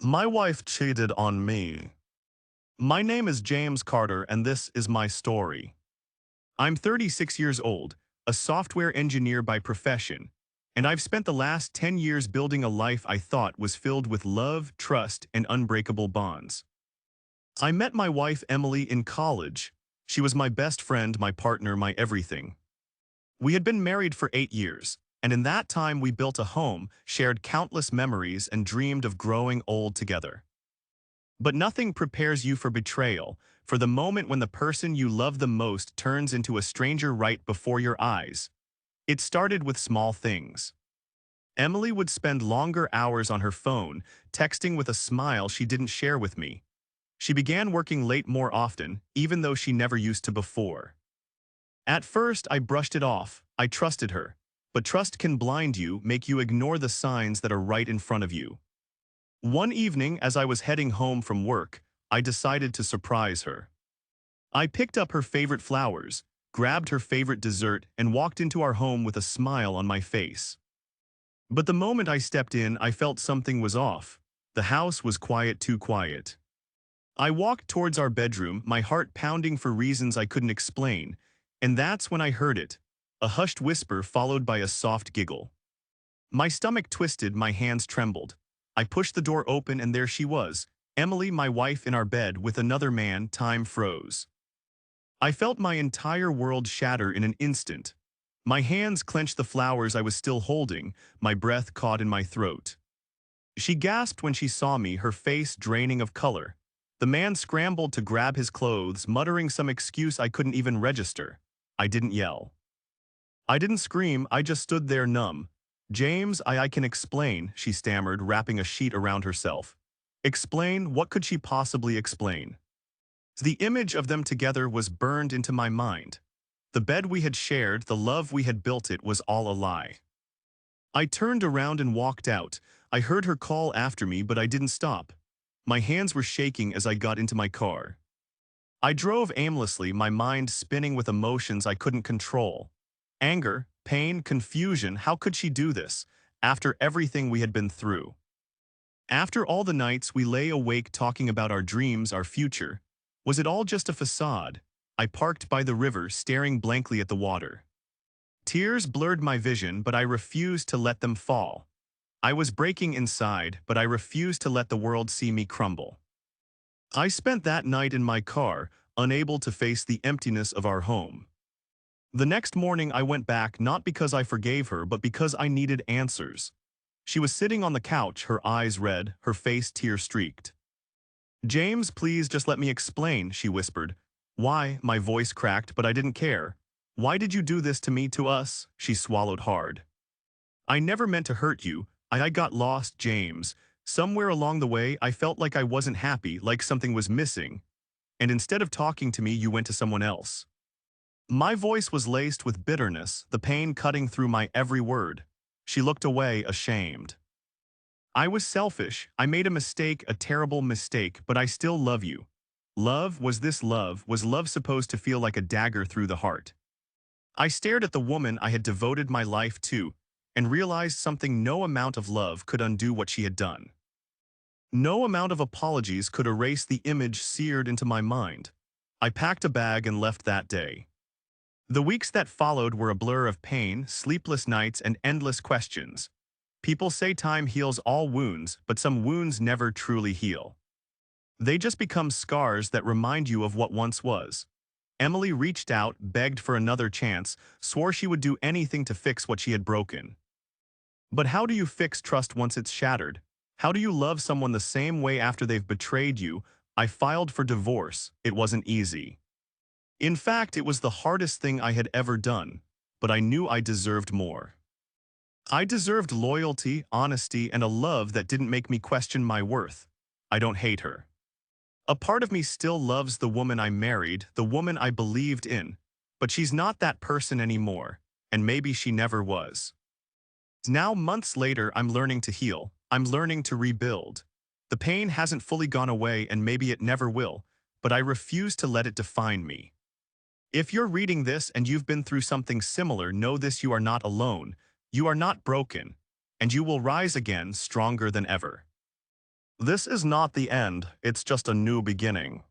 My wife cheated on me. My name is James Carter, and this is my story. I'm 36 years old, a software engineer by profession, and I've spent the last 10 years building a life I thought was filled with love, trust, and unbreakable bonds. I met my wife Emily in college. She was my best friend, my partner, my everything. We had been married for 8 years, and in that time we built a home, shared countless memories, and dreamed of growing old together. But nothing prepares you for betrayal, for the moment when the person you love the most turns into a stranger right before your eyes. It started with small things. Emily would spend longer hours on her phone, texting with a smile she didn't share with me. She began working late more often, even though she never used to before. At first, I brushed it off. I trusted her. But trust can blind you, make you ignore the signs that are right in front of you. One evening, as I was heading home from work, I decided to surprise her. I picked up her favorite flowers, grabbed her favorite dessert, and walked into our home with a smile on my face. But the moment I stepped in, I felt something was off. The house was quiet, too quiet. I walked towards our bedroom, my heart pounding for reasons I couldn't explain, and that's when I heard it, a hushed whisper followed by a soft giggle. My stomach twisted, my hands trembled. I pushed the door open and there she was, Emily, my wife, in our bed with another man. Time froze. I felt my entire world shatter in an instant. My hands clenched the flowers I was still holding, my breath caught in my throat. She gasped when she saw me, her face draining of color. The man scrambled to grab his clothes, muttering some excuse I couldn't even register. I didn't yell. I didn't scream, I just stood there numb. James, I can explain, she stammered, wrapping a sheet around herself. Explain? What could she possibly explain? The image of them together was burned into my mind. The bed we had shared, the love we had built, it was all a lie. I turned around and walked out. I heard her call after me, but I didn't stop. My hands were shaking as I got into my car. I drove aimlessly, my mind spinning with emotions I couldn't control. Anger, pain, confusion. How could she do this, after everything we had been through? After all the nights we lay awake talking about our dreams, our future, was it all just a facade? I parked by the river, staring blankly at the water. Tears blurred my vision, but I refused to let them fall. I was breaking inside, but I refused to let the world see me crumble. I spent that night in my car, unable to face the emptiness of our home. The next morning I went back, not because I forgave her, but because I needed answers. She was sitting on the couch, her eyes red, her face tear-streaked. James, please just let me explain, she whispered. Why? My voice cracked, but I didn't care. Why did you do this to me, to us? She swallowed hard. I never meant to hurt you. I got lost, James. Somewhere along the way, I felt like I wasn't happy, like something was missing. And instead of talking to me, you went to someone else. My voice was laced with bitterness, the pain cutting through my every word. She looked away, ashamed. I was selfish. I made a mistake, a terrible mistake, but I still love you. Love? Was this love? Was love supposed to feel like a dagger through the heart? I stared at the woman I had devoted my life to and realized something: no amount of love could undo what she had done. No amount of apologies could erase the image seared into my mind. I packed a bag and left that day. The weeks that followed were a blur of pain, sleepless nights, and endless questions. People say time heals all wounds, but some wounds never truly heal. They just become scars that remind you of what once was. Emily reached out, begged for another chance, swore she would do anything to fix what she had broken. But how do you fix trust once it's shattered? How do you love someone the same way after they've betrayed you? I filed for divorce. It wasn't easy. In fact, it was the hardest thing I had ever done, but I knew I deserved more. I deserved loyalty, honesty, and a love that didn't make me question my worth. I don't hate her. A part of me still loves the woman I married, the woman I believed in, but she's not that person anymore, and maybe she never was. Now, months later, I'm learning to heal. I'm learning to rebuild. The pain hasn't fully gone away, and maybe it never will, but I refuse to let it define me. If you're reading this and you've been through something similar, know this: you are not alone, you are not broken, and you will rise again stronger than ever. This is not the end, it's just a new beginning.